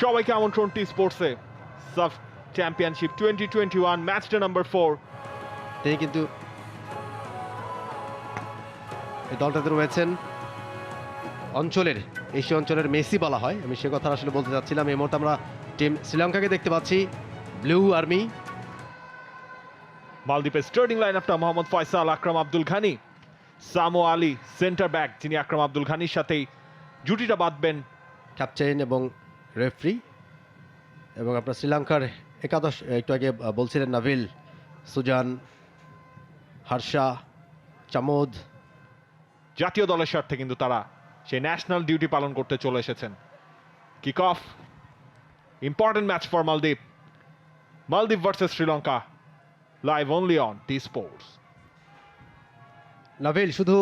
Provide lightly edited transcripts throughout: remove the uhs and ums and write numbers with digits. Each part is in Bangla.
সবাইকে আমন্ত্রণ টি স্পোর্টসে সাফ চ্যাম্পিয়নশিপ 2021 ম্যাচটা নাম্বার 4। তিনি কিন্তু এই দলটাতে রয়েছেন অঞ্চলের এশিয়া অঞ্চলের মেসি বলা হয়। আমি সে কথা আসলে বলতে চাচ্ছিলাম। এই মুহূর্তে আমরা টিম শ্রীলঙ্কাকে দেখতে পাচ্ছি, ব্লু আর্মি। মালদ্বীপের স্টার্টিং লাইনআপটা মোহাম্মদ ফয়সাল, আকরাম আব্দুল ঘানি, সামো আলী সেন্টার ব্যাক, যিনি আকরাম আব্দুল ঘানির সাথেই জুটিটা বাঁধবেন। ক্যাপ্টেন এবং রেফারি। এবং আপনার শ্রীলঙ্কার একাদশ একটু আগে বলছিলেন নাভিল, সুজান, হর্ষা, চামোদ। জাতীয় দলের স্বার্থে কিন্তু তারা সেই ন্যাশনাল ডিউটি পালন করতে চলে এসেছেন। Kick off, important match for মালদ্বীপ। মালদ্বীপ versus Sri Lanka, live only on T Sports. Neville, শুধু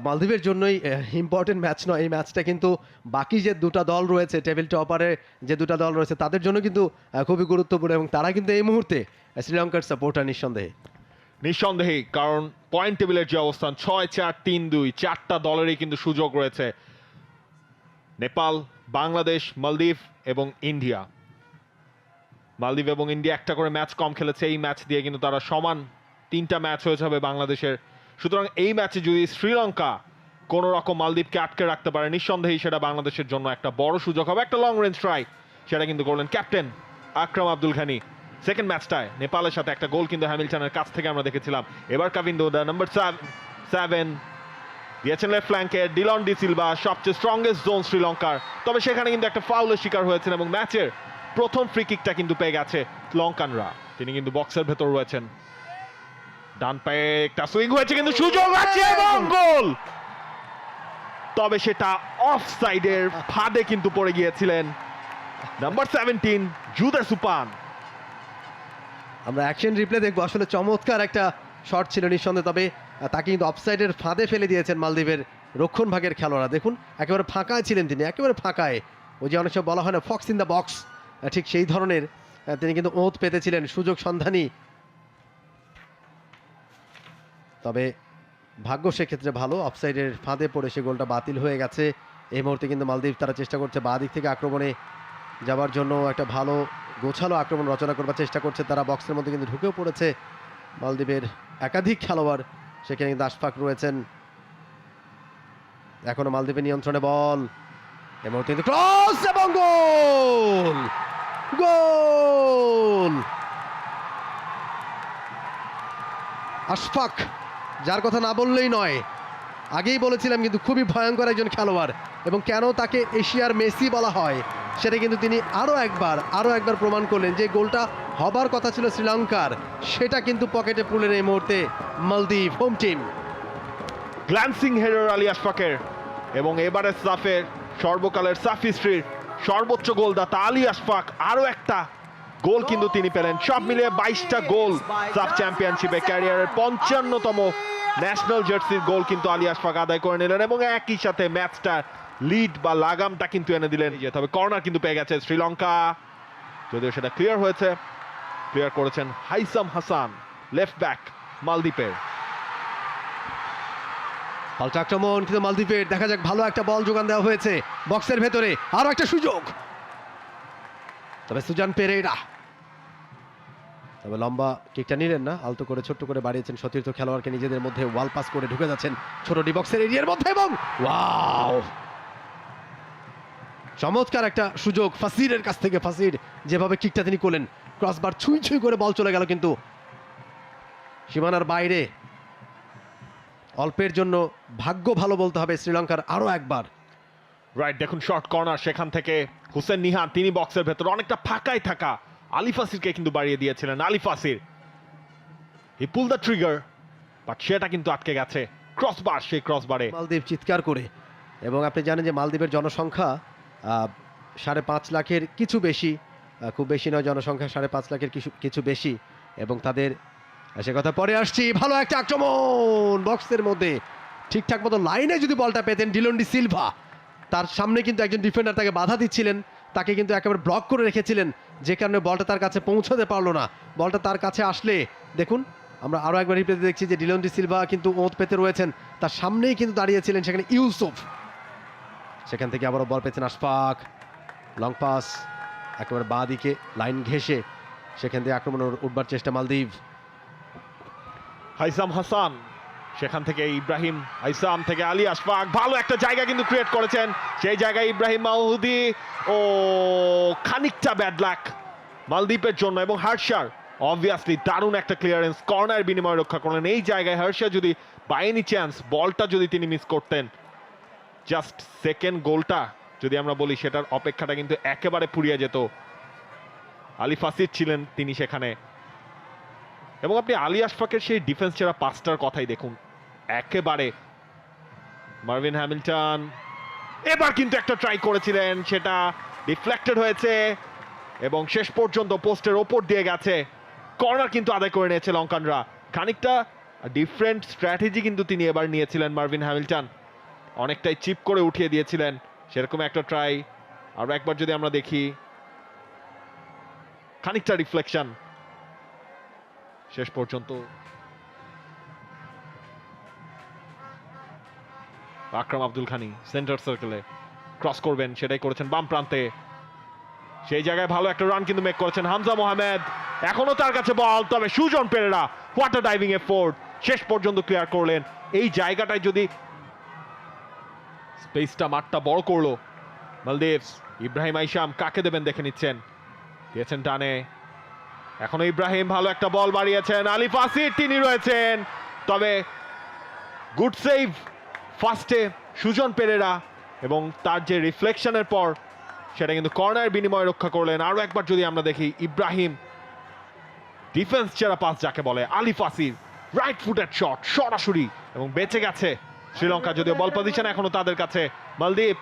মালদ্বীপের জন্যই ইম্পর্টেন্ট ম্যাচ নয়, এই ম্যাচটা কিন্তু বাকি যে দুটা দল রয়েছে, টেবিল টপারে যে দুটা দল রয়েছে, তাদের জন্য কিন্তু খুবই গুরুত্বপূর্ণ। এবং তারা কিন্তু এই মুহূর্তে শ্রীলঙ্কার সাপোর্টার নিঃসন্দেহে, কারণ পয়েন্ট টেবিলের যে অবস্থান 6-4-3-2, চারটা দলেরই কিন্তু সুযোগ রয়েছে। নেপাল, বাংলাদেশ, মালদ্বীপ এবং ইন্ডিয়া। মালদ্বীপ এবং ইন্ডিয়া একটা করে ম্যাচ কম খেলেছে, এই ম্যাচ দিয়ে কিন্তু তারা সমান 3টা ম্যাচ হয়ে যাবে বাংলাদেশের। সুতরাং এই ম্যাচে যদি শ্রীলঙ্কা কোনো রকম মালদ্বীপকে আটকে রাখতে পারে, নিঃসন্দেহেই সেটা বাংলাদেশের জন্য একটা বড় সুযোগ হবে। একটা লং রেঞ্জ ট্রাই, সেটা কিন্তু করলেন ক্যাপ্টেন আকরাম আব্দুল ঘানি। সেকেন্ড ম্যাচটায় নেপালের সাথে একটা গোল কিন্তু হ্যামিল্টনের কাছ থেকে আমরা দেখেছিলাম। এবার কাভিন্দো, নাম্বার 7 দিয়েছেন লেফট ফ্ল্যাঙ্কে, ডিলন ডি সিলভা, সবচেয়ে স্ট্রংগেস্ট জোন শ্রীলঙ্কার। তবে সেখানে কিন্তু একটা ফাউলের শিকার হয়েছেন এবং ম্যাচের প্রথম ফ্রি কিকটা কিন্তু পেয়ে গেছে লঙ্কানরা। তিনি কিন্তু বক্সের ভেতর রয়েছেন। ডান পায়ে একটা সুইং হয়েছে, কিন্তু সুযোগ আছে এবং গোল। তবে সেটা অফ সাইডের ফাঁদে কিন্তু পড়ে গিয়েছিলেন নাম্বার 17 জুদা সুপান। আমরা অ্যাকশন রিপ্লে দেখবো। আসলে চমৎকার একটা শট ছিল নিঃসন্দেহে, তবে তাকে কিন্তু অফসাইডের ফাঁদে ফেলে দিয়েছেন মালদ্বীপের রক্ষণ ভাগের খেলোয়াড়রা। দেখুন, একেবারে ফাঁকায় ছিলেন তিনি, একেবারে ফাঁকায়। ওই যে অনেক সময় বলা হয় না, ফক্স ইন দ্য বক্স, ঠিক সেই ধরনের তিনি কিন্তু ওঁত পেতেছিলেন, সুযোগ সন্ধানী। তবে ভাগ্য সেক্ষেত্রে ভালো, অফসাইডের ফাঁদে পড়ে সে গোলটা বাতিল হয়ে গেছে। এই মুহূর্তে কিন্তু মালদ্বীপ তারা চেষ্টা করছে বাঁ দিক থেকে আক্রমণে যাওয়ার জন্য, একটা ভালো গোছালো আক্রমণ রচনা করবার চেষ্টা করছে তারা। বক্সের মধ্যে কিন্তু ঢুকেও পড়েছে মালদ্বীপের একাধিক খেলোয়াড়, সেখানে কিন্তু আশফাক রয়েছেন। এখনো মালদ্বীপের নিয়ন্ত্রণে বল, এই মুহূর্তে কিন্তু ক্রস এবং গোল। গোল আশফাক, যার কথা না বললেই নয়। আগেই বলেছিলাম কিন্তু খুবই ভয়ঙ্কর একজন খেলোয়াড়, এবং কেন তাকে এশিয়ার মেসি বলা হয় সেটা কিন্তু তিনি আরও একবার প্রমাণ করলেন। যে গোলটা হবার কথা ছিল শ্রীলঙ্কার, সেটা কিন্তু পকেটে পুরলেন এই মুহূর্তে মালদ্বীপ home team. Glancing header Ali আশফাকের, এবং এবারের সাফের সর্বকালের সাফ হিস্ট্রির সর্বোচ্চ গোলদাতা আলী আশফাক আরও একটা গোল কিন্তু তিনি পেলেন। সব মিলিয়ে 22টা গোল সাফ চ্যাম্পিয়নশিপে, ক্যারিয়ারের 55তম ন্যাশনাল জার্সির গোল কিন্তু আলী আশফাক আদায় করে নিলেন, এবং একই সাথে ম্যাচটা লিড বা লাগামটা কিন্তু এনে দিলেন। তবে কর্নার কিন্তু পেয়ে গেছে শ্রীলঙ্কা, যদিও সেটা ক্লিয়ার হয়েছে। ক্লিয়ার করেছেন হাইসাম হাসান, লেফট ব্যাক মালদ্বীপের। পাল্টা আক্রমণ কিন্তু মালদ্বীপের, দেখা যাক, ভালো একটা বল যোগান দেওয়া হয়েছে বক্সের ভেতরে, আরো একটা সুযোগ। তবে সুজান পেরেরা, তবে লম্বা কিকটা নিলেন না, আলতো করে ছোট্ট করে বাড়িয়েছেন সতীর্থ খেলোয়াড়কে, নিজেদের মধ্যে ওয়াল পাস করে ঢুকে যাচ্ছেন ছোট ডি বক্সের এরিয়ার মধ্যে, এবং ওয়াও, চমৎকার একটা সুযোগ ফাসিরের কাছ থেকে। ফাসির যেভাবে কিকটা তিনি করলেন, ক্রসবার ছুঁই করে বল চলে গেল কিন্তু সীমানার বাইরে। অল্পের জন্য ভাগ্য ভালো বলতে হবে শ্রীলঙ্কার আরো একবার। রাইট, দেখুন শর্ট কর্নার, সেখান থেকে হুসেন নিহান, তিনি বক্সের ভেতর অনেকটা ফাঁকায় থাকা আলী ফাসিরকে কিন্তু বাড়িয়ে দিয়েছিলেন। আলী ফাসির, হি পুল দ্য ট্রিগার, বাট সেটা কিন্তু আটকে গেছে ক্রসবার, সেই ক্রসবারে মালদ্বীপ চিৎকার করে। এবং আপনি জানেন যে মালদ্বীপের জনসংখ্যা 5.5 লাখের কিছু বেশি, খুব বেশি নয় জনসংখ্যা, 5.5 লাখের কিছু বেশি। এবং তাদের সে কথা পরে আসছি। ভালো একটা আক্রমণ বক্সের মধ্যে, ঠিকঠাক মতো লাইনে যদি বলটা পেতেন ডিলন ডি সিলভা, তার সামনে কিন্তু একজন ডিফেন্ডার তাকে বাধা দিচ্ছিলেন, তাকে কিন্তু একেবারে ব্লক করে রেখেছিলেন, যে কারণে বলটা তার কাছে পৌঁছাতে পারলো না। বলটা তার কাছে আসলে, দেখুন আমরা আরও একবার রিপ্লেতে দেখছি যে ডিলন ডি সিলভা কিন্তু ওঁত পেতে রয়েছেন, তার সামনেই কিন্তু দাঁড়িয়েছিলেন সেখানে ইউসুফ। সেখান থেকে আবারও বল পেয়েছেন আশফাক, লং পাস, একেবারে বাঁ দিকে লাইন ঘেঁষে সেখান থেকে আক্রমণ উঠবার চেষ্টা মালদ্বীপ। হাইসাম হাসান, সেখান থেকে ইব্রাহিম, হাইসাম থেকে আলী আশফাক, ভালো একটা জায়গা কিন্তু ক্রিয়েট করেছেন, সেই জায়গায় ইব্রাহিম মাহমুদি। ও খানিকটা ব্যাড লাক মালদ্বীপের জন্য, এবং হার্ষার অবভিয়াসলি দারুণ একটা ক্লিয়ারেন্স, কর্নার বিনিময়ে রক্ষা করলেন। এই জায়গায় হার্ষা যদি বাই এনি চান্স বলটা যদি তিনি মিস করতেন, জাস্ট সেকেন্ড গোলটা যদি আমরা বলি, সেটার অপেক্ষাটা কিন্তু একেবারে ফুরিয়ে যেত। আলী ফাসির ছিলেন তিনি সেখানে, এবং আপনি আলী আশফাকের সেই ডিফেন্স ছাড়া পাসটার কথাই দেখুন, একেবারে। মার্ভিন হ্যামিল্টন এবার কিন্তু একটা ট্রাই করেছিলেন, সেটা ডিফ্লেক্টেড হয়েছে এবং শেষ পর্যন্ত পোস্টের ওপর দিয়ে গেছে। কর্নার কিন্তু আদায় করে নিয়েছে লঙ্কানরা। খানিকটা ডিফারেন্ট স্ট্র্যাটেজি কিন্তু তিনি এবার নিয়েছিলেন মার্ভিন হ্যামিল্টন, অনেকটাই চিপ করে উঠিয়ে দিয়েছিলেন, সেরকম একটা ট্রাই। আরো একবার যদি আমরা দেখি, খানিকটা রিফ্লেকশন শেষ পর্যন্ত। আকরাম আব্দুল খানি সেন্টার সার্কেলে ক্রস করবেন, সেটাই করেছেন বাম প্রান্তে। সেই জায়গায় ভালো একটা রান কিন্তু মেক করেছেন হামজা মোহাম্মদ, এখনো তার কাছে বল, তবে Sujan Perera what a diving effort, শেষ পর্যন্ত ক্লিয়ার করলেন। এই জায়গাটায় যদি স্পেসটা, মাঠটা বড় করলো মালদ্বীপস। ইব্রাহিম আইসাম কাকে দেবেন দেখে নিচ্ছেন, দিয়েছেন ডানে, এখনো ইব্রাহিম, ভালো একটা বল বাড়িয়েছেন, আলী ফাসির তিনি রয়েছেন, তবে গুড সেভ ফার্স্টে সুজন পেরেরা, এবং তার যে রিফ্লেকশনের পর সেটা কিন্তু কর্নার বিনিময়ে রক্ষা করলেন। আরো একবার যদি আমরা দেখি, ইব্রাহিম ডিফেন্স ছাড়া পাস যাকে বলে, আলী ফাসির রাইট ফুটেড শট সরাসরি, এবং বেঁচে গেছে শ্রীলঙ্কা, যদিও বল পজিশন এখনো তাদের কাছে। মালদ্বীপ,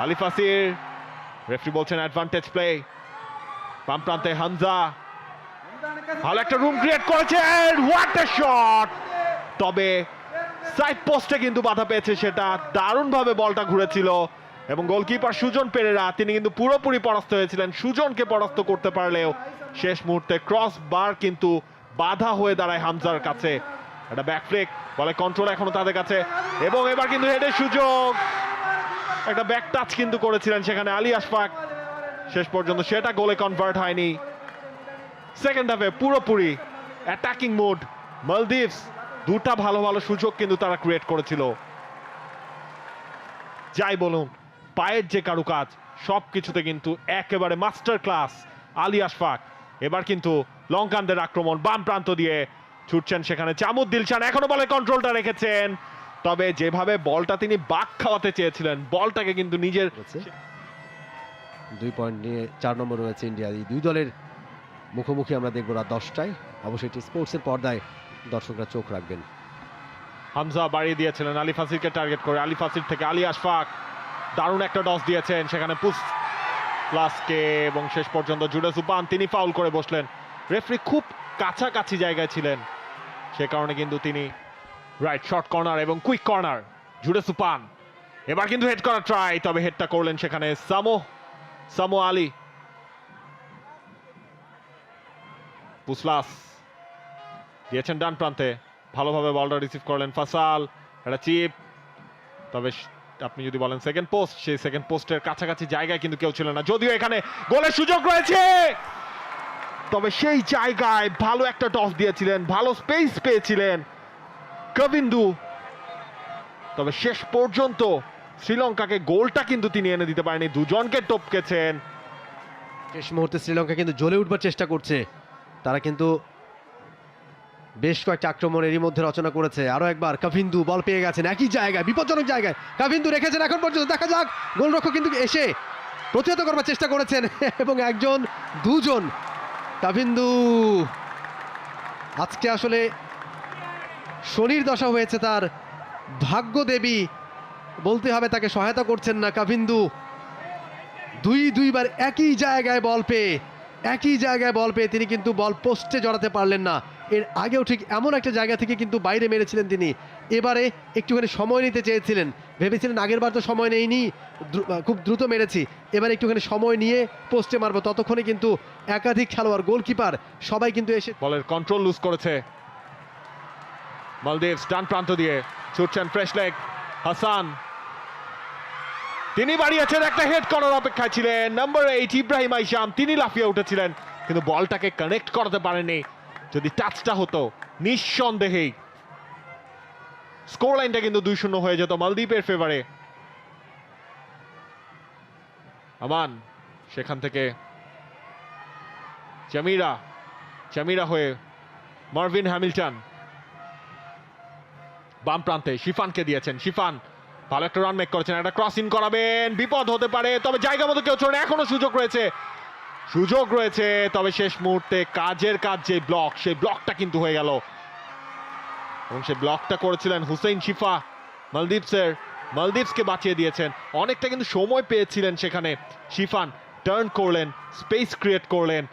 আলী ফাসির, রেফারি বলছেন অ্যাডভান্টেজ প্লে। বাম প্রান্তে হামজা, ভালো একটা রুম ক্রিয়েট করেছেন, হোয়াট এ শট, তবে সাইড পোস্টে কিন্তু বাধা পেয়েছে, সেটা দারুণভাবে বলটা ঘুরেছিল, এবং গোলকিপার সুজন পেরেরা তিনি কিন্তু পুরোপুরি পরাস্ত হয়েছিলেন। সুজনকে পরাস্ত করতে পারলেও শেষ মুহূর্তে ক্রস বার কিন্তু বাধা হয়ে দাঁড়ায় হামজার কাছে। একটা ব্যাকফ্লিক, বলে কন্ট্রোল এখনো তাদের কাছে, এবং এবার কিন্তু হেডের সুযোগ, একটা ব্যাক টাচ কিন্তু করেছিলেন সেখানে আলী আশফাক, শেষ পর্যন্ত সেটা গোলে কনভার্ট হয়নি। সেকেন্ড হাফে পুরোপুরি অ্যাটাকিং মুড মালদ্বীপস, দুটা ভালো ভালো সুযোগ কিন্তু তারা ক্রিয়েট করেছিল। যাই বলুন, পায়ের যে কারুকাজ সবকিছুতে কিন্তু একেবারে মাস্টার ক্লাস আলী আশফাক। এবার কিন্তু লঙ্কানদের আক্রমণ, বাম প্রান্ত দিয়ে ছুটছেন সেখানে চামুদ দিলশান, এখনো বলে কন্ট্রোলটা রেখেছেন, তবে যেভাবে বলটা তিনি বাক খাওয়াতে চেয়েছিলেন, বলটাকে কিন্তু নিজের 2 পয়েন্ট নিয়ে 4 নম্বর রয়েছে ইন্ডিয়া। এই দুই দলের মুখোমুখি আমরা দেখবো রাত 10টায়, অবশ্যই এটি স্পোর্টসের পর্দায় দর্শকরা চোখ রাখবেন। হামজা বাড়িয়ে দিয়েছিলেন আলী ফাসিরকে টার্গেট করে, আলী ফাসির থেকে আলী আশফাক দারুণ একটা টস দিয়েছেন সেখানে পুস প্লাসকে, এবং শেষ পর্যন্ত জুডে সুপান তিনি ফাউল করে বসলেন। রেফারি খুব কাছাকাছি জায়গায় ছিলেন, সে কারণে কিন্তু তিনি রাইট শর্ট কর্নার এবং কুইক কর্নার জুডে সুপান। এবার কিন্তু হেড করার ট্রাই, তবে হেডটা করলেন সেখানে সামো আলী। পুসলাস দিয়েছেন ডান প্রান্তে, ভালোভাবে বলটা রিসিভ করলেন ফাসাল, একটা চিপ, তবে আপনি যদি বলেন সেকেন্ড পোস্ট, সেই সেকেন্ড পোস্টের কাছাকাছি জায়গায় কিন্তু কেউ ছিল না, যদিও এখানে গোলের সুযোগ রয়েছে, তবে সেই জায়গায় ভালো একটা টস দিয়েছিলেন, ভালো স্পেস পেয়েছিলেন কবিন্দু, তবে শেষ পর্যন্ত শ্রীলঙ্কাকে গোলটা কিন্তু তিনি এনে দিতে পারেনি, দুজনকে টপকেছেন। শেষ মুহূর্তে শ্রীলঙ্কা কিন্তু জ্বলে উঠবার চেষ্টা করছে, তারা কিন্তু বেশ কয়েকটা আক্রমণ এরই মধ্যে রচনা করেছে। আরো একবার কাভিন্দু বল পেয়ে গেছেন একই জায়গায়, বিপজ্জনক জায়গায় কাভিন্দু রেখেছেন এখন পর্যন্ত, দেখা যাক গোলরক্ষক কিন্তু এসে প্রতিহত করবার চেষ্টা করেছেন, এবং একজন দুজন কাভিন্দু আজকে আসলে শনির দশা হয়েছে তার, ভাগ্য দেবী বলতে হবে, তাকে সহায়তা করছেন না কাভিন্দু। দুইবার একই জায়গায় বল পেয়ে তিনি কিন্তু বল পোস্টে জড়াতে পারলেন না। এর আগেও ঠিক এমন একটা জায়গা থেকে কিন্তু বাইরে মেরেছিলেন তিনি, এবারে একটুখানি সময় নিতে চেয়েছিলেন, ভেবেছিলেন আগের বার তো সময় নেইনি, খুব দ্রুত মেরেছি, এবার একটুখানি সময় নিয়ে পোস্টে মারবো, ততক্ষণে কিন্তু একাধিক খেলোয়াড়, গোলকিপার সবাই কিন্তু এসে বলের কন্ট্রোল লুজ করেছে মালদ্বীপস। ডান প্রান্ত দিয়ে ছুটছেন ফ্রেশ লেগ হাসান, তিনি বাড়িয়েছেন, একটা হেড করার অপেক্ষায় ছিলেন নাম্বার 8 ইব্রাহিম আইসাম, তিনি লাফিয়ে উঠেছিলেন কিন্তু বলটাকে কানেক্ট করতে পারেনি। যদি টাচটা হতো নিঃসন্দেহেই স্কোর লাইনটা কিন্তু 2-0 হয়ে যেত মালদ্বীপের ফেভারে। আমান সেখান থেকে চামিরা হয়ে মার্ভিন হ্যামিল্টন, বাম প্রান্তে শিফানকে দিয়েছেন, শিফান ভালো একটা রান মেক করেছেন, একটা ক্রসিং করাবেন, বিপদ হতে পারে, তবে জায়গা মতো কেউ ছোড়েন, এখনো সুযোগ রয়েছে, তবে শেষ মুহূর্তে কাজের কাজ যে ব্লক, সেই ব্লকটা কিন্তু হয়ে গেল এবং সেই ব্লকটা করেছিলেন হুসেইন শিফা মালদ্বীপসকে বাঁচিয়ে দিয়েছেন। অনেকটা কিন্তু সময় পেয়েছিলেন সেখানে, শিফান টার্ন করলেন, স্পেস ক্রিয়েট করলেন,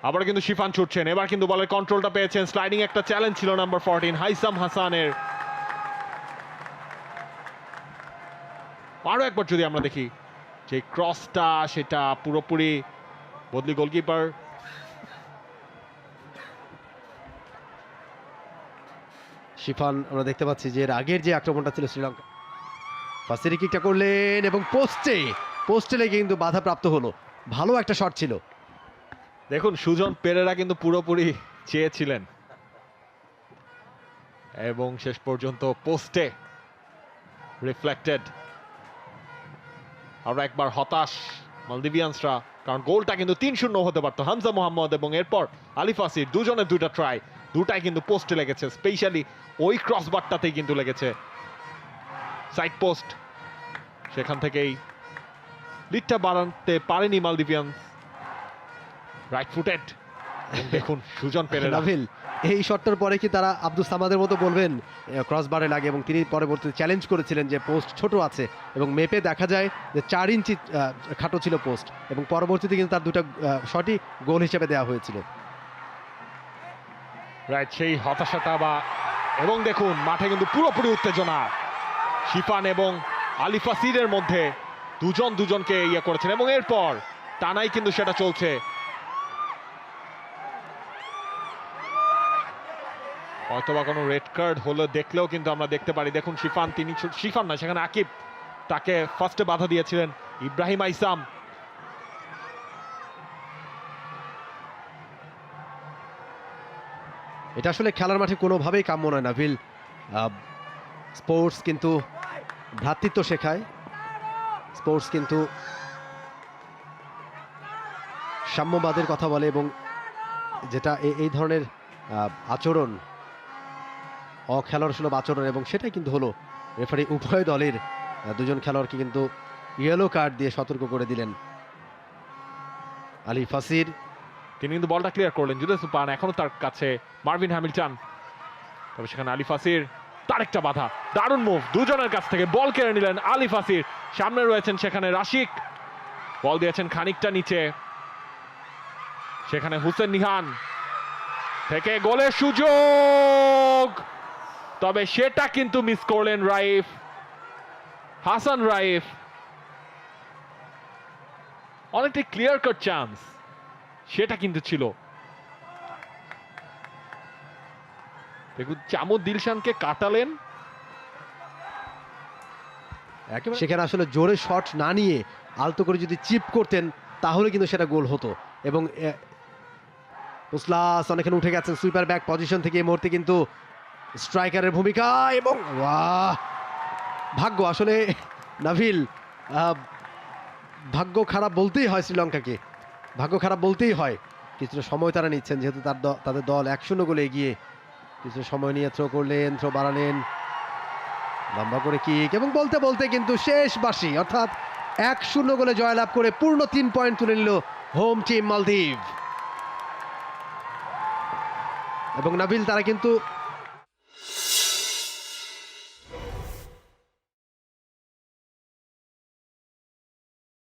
আবার কিন্তু শিফান ছুটছেন, এবার কিন্তু বলের কন্ট্রোলটা পেয়েছেন, স্লাইডিং একটা চ্যালেঞ্জ ছিল নাম্বার 14 হাইসাম হাসানের। আরো একবার যদি আমরা দেখি যে ক্রসটা, সেটা পুরোপুরি বদলি গোলকিপার শিফান আমরা দেখতে পাচ্ছি যে এর আগের যে আক্রমণটা ছিল শ্রীলঙ্কা, ফাসিরি কিকটা করলেন এবং পোস্টে লেগে কিন্তু বাধাপ্রাপ্ত হলো। ভালো একটা শট ছিল। দেখুন সুজন পেরেরা কিন্তু পুরোপুরি চেয়েছিলেন এবং শেষ পর্যন্ত পোস্টে রিফ্লেক্টেড। আমরা একবার হতাশ মালদ্বীপিয়ানসরা, কারণ গোলটা কিন্তু 3-0 হতে পারতো। হামজা মোহাম্মদ এবং এরপর আলী ফাসির দুজনের দুইটা ট্রাই, দুটাই কিন্তু পোস্টে লেগেছে, স্পেশালি ওই ক্রসবারটাতেই কিন্তু লেগেছে সাইড পোস্ট। সেখান থেকেই লিডটা বাড়াতে পারেনি মালদ্বীপিয়ানস। রাইট ফুটেড, দেখুন সুজন পেরেরা। নাভিল, এই শটটার পরে কি তারা আব্দুল সামাদের মতো বলবেন ক্রসবারে লাগে? এবং তিনি পরবর্তীতে চ্যালেঞ্জ করেছিলেন যে পোস্ট ছোট আছে এবং মেপে দেখা যায় যে 4 ইঞ্চি খাটো ছিল পোস্ট, এবং পরবর্তীতে কিন্তু তার দুটা শটই গোল হিসেবে দেওয়া হয়েছিল। রাইট, সেই হতাশাটা এবং দেখুন মাঠে কিন্তু পুরোপুরি উত্তেজনা, শিফান এবং আলী ফাসিরের মধ্যে দুজনকে ইয়ে করেছেন এবং এরপর টানাই কিন্তু সেটা চলছে। হয়তোবা কোনো রেড কার্ড হলো দেখলেও কিন্তু আমরা দেখতে পারি, দেখুন শিফান না, সেখানে আকিব তাকে ফার্স্টে বাধা দিয়েছিলেন, ইব্রাহিম আইসাম। এটা আসলে খেলার মাঠে কোনোভাবেই কাম্য নয় নাভিল। স্পোর্টস কিন্তু ভ্রাতৃত্ব শেখায়, স্পোর্টস কিন্তু সাম্যবাদের কথা বলে, এবং যেটা এই ধরনের আচরণ অখেলার সুলভ আচরণ, এবং সেটাই কিন্তু হলো। রেফারি উভয় দলের দুজন খেলোয়াড়কে কিন্তু ইয়েলো কার্ড দিয়ে সতর্ক করে দিলেন। আলী ফাসির তিনি কিন্তু বলটা ক্লিয়ার করলেন, জুদেসু পান এখনো তার কাছে মার্ভিন হ্যামিল্টন, তবে সেখানে আলী ফাসির তার একটা বাধা, দারুণ মুভ, দুজনের কাছ থেকে বল কেড়ে নিলেন আলী ফাসির। সামনে রয়েছেন সেখানে রাশিক, বল দিয়েছেন খানিকটা নিচে, সেখানে হুসেন নিহান থেকে গোলের সুযোগ, তবে সেটা কিন্তু মিস করলেন হাসান রাইফ। অনেকটা ক্লিয়ার কাট চান্স সেটা কিন্তু ছিল। দেখুন চামুদ দিলশানকে কাটালেন, সেখানে আসলে জোরে শট না নিয়ে আলতো করে যদি চিপ করতেন তাহলে কিন্তু সেটা গোল হতো। এবং উসলাস অনেকখানি উঠে গেছেন সুইপার ব্যাক পজিশন থেকে, এই মুহূর্তে কিন্তু স্ট্রাইকারের ভূমিকা, এবং ভাগ্য আসলে নাভিল, ভাগ্য খারাপ বলতেই হয় শ্রীলঙ্কাকে, ভাগ্য খারাপ বলতেই হয়। কিছুটা সময় তারা নিচ্ছেন, যেহেতু তাদের দল 1-0 গোলে এগিয়ে। কিছুটা সময় নিয়ে থ্রো করলেন, থ্রো বাড়ালেন, লম্বা করে কিক, এবং বলতে বলতে কিন্তু শেষ বাঁশি, অর্থাৎ 1-0 গোলে জয়লাভ করে পূর্ণ 3 পয়েন্ট তুলে নিল হোম টিম মালদ্বীপ। এবং নাবিল, তারা কিন্তু